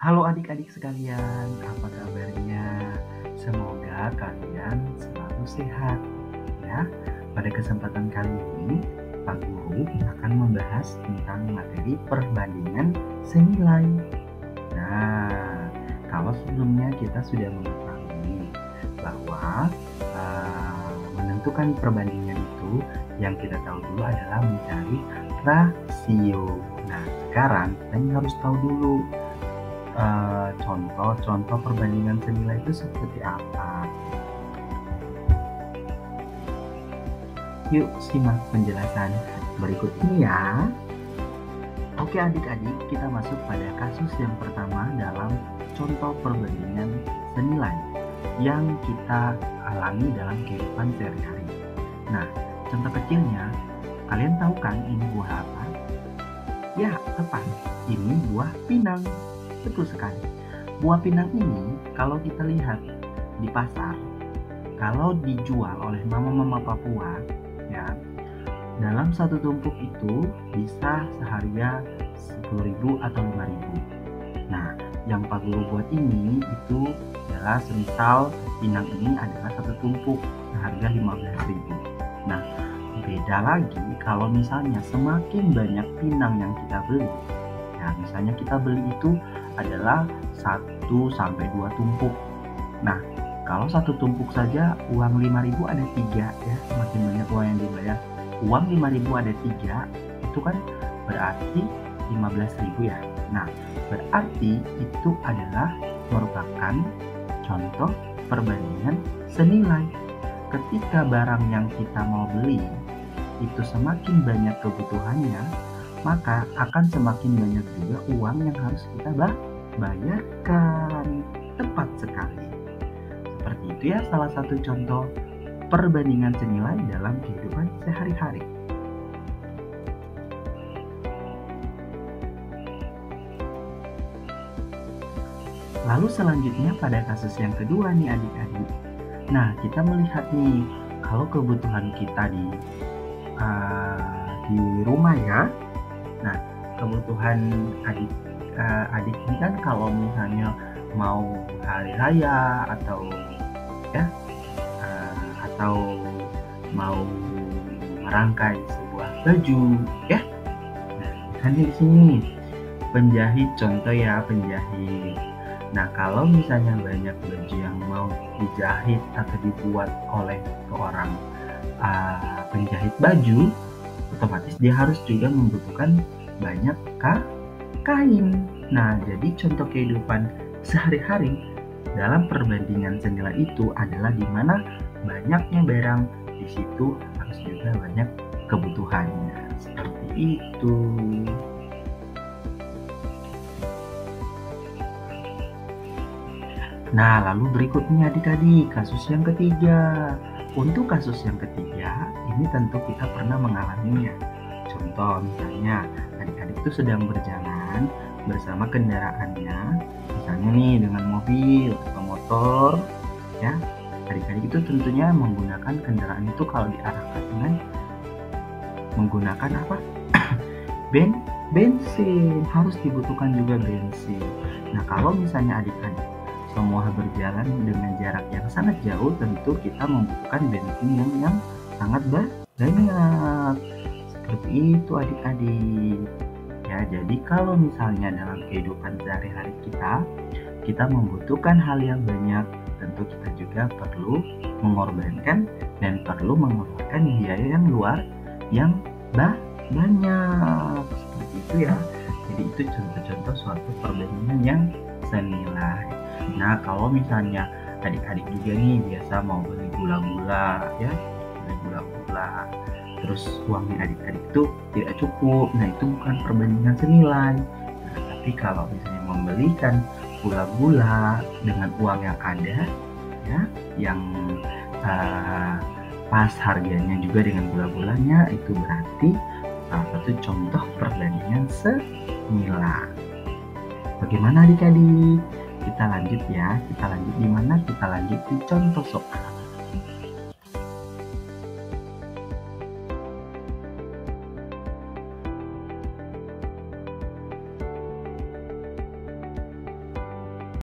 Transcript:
Halo adik-adik sekalian, apa kabarnya? Semoga kalian selalu sehat ya. Pada kesempatan kali ini, Pak Guru akan membahas tentang materi perbandingan senilai. Nah, kalau sebelumnya kita sudah mengetahui bahwa menentukan perbandingan itu yang kita tahu dulu adalah mencari rasio. Nah, sekarang kita harus tahu dulu contoh-contoh perbandingan senilai itu seperti apa. Yuk simak penjelasan berikut ini ya. Oke adik-adik, kita masuk pada kasus yang pertama dalam contoh perbandingan senilai yang kita alami dalam kehidupan sehari-hari. Nah, contoh kecilnya, kalian tahu kan ini buah apa? Ya, tepat. Ini buah pinang. Betul sekali. Buah pinang ini kalau kita lihat di pasar, kalau dijual oleh mama-mama Papua, ya, dalam satu tumpuk itu bisa seharga 10.000 atau 5.000. Nah, yang Pak Guru buat ini itu adalah semisal pinang ini adalah satu tumpuk seharga 15.000. Nah, beda lagi kalau misalnya semakin banyak pinang yang kita beli. Nah, misalnya kita beli itu adalah 1 sampai 2 tumpuk. Nah, kalau satu tumpuk saja uang 5.000 ada 3 ya, semakin banyak uang yang dibayar. Uang 5.000 ada 3, itu kan berarti 15.000 ya. Nah, berarti itu adalah merupakan contoh perbandingan senilai. Ketika barang yang kita mau beli itu semakin banyak kebutuhannya, maka akan semakin banyak juga uang yang harus kita bayarkan. Tepat sekali. Seperti itu ya salah satu contoh perbandingan senilai dalam kehidupan sehari-hari. Lalu selanjutnya pada kasus yang kedua nih adik-adik. Nah, kita melihat nih kalau kebutuhan kita di rumah ya. Nah, kebutuhan adik ini kan kalau misalnya mau hari raya atau ya atau mau merangkai sebuah baju ya. Nah, kan di sini penjahit, contoh ya penjahit. Nah, kalau misalnya banyak baju yang mau dijahit atau dibuat oleh seorang penjahit baju, otomatis dia harus juga membutuhkan banyak kain. Nah, jadi contoh kehidupan sehari-hari dalam perbandingan senilai itu adalah di mana banyaknya barang, di situ harus juga banyak kebutuhannya. Seperti itu. Nah, lalu berikutnya adik-adik, kasus yang ketiga. Untuk kasus yang ketiga, ini tentu kita pernah mengalaminya. Contoh misalnya, adik-adik itu sedang berjalan bersama kendaraannya, misalnya nih dengan mobil atau motor, ya. Adik-adik itu tentunya menggunakan kendaraan itu kalau diarahkan dengan menggunakan apa? bensin, harus dibutuhkan juga bensin. Nah, kalau misalnya adik-adik semua berjalan dengan jarak yang sangat jauh, tentu kita membutuhkan bensin yang sangat banyak. Seperti itu adik-adik. Ya, jadi kalau misalnya dalam kehidupan sehari-hari kita membutuhkan hal yang banyak, tentu kita juga perlu mengorbankan dan perlu mengeluarkan biaya yang banyak. Seperti itu ya. Jadi itu contoh-contoh suatu perbandingan yang senilai. Nah, kalau misalnya adik-adik juga nih biasa mau beli gula-gula ya, beli gula-gula, terus uangnya adik-adik itu tidak cukup, nah itu bukan perbandingan senilai. Nah, tapi kalau misalnya membelikan gula-gula dengan uang yang ada ya, yang pas harganya juga dengan gula-gulanya, itu berarti salah satu contoh perbandingan senilai. Bagaimana adik-adik? Kita lanjut ya, kita lanjut di mana? Kita lanjut di contoh soal.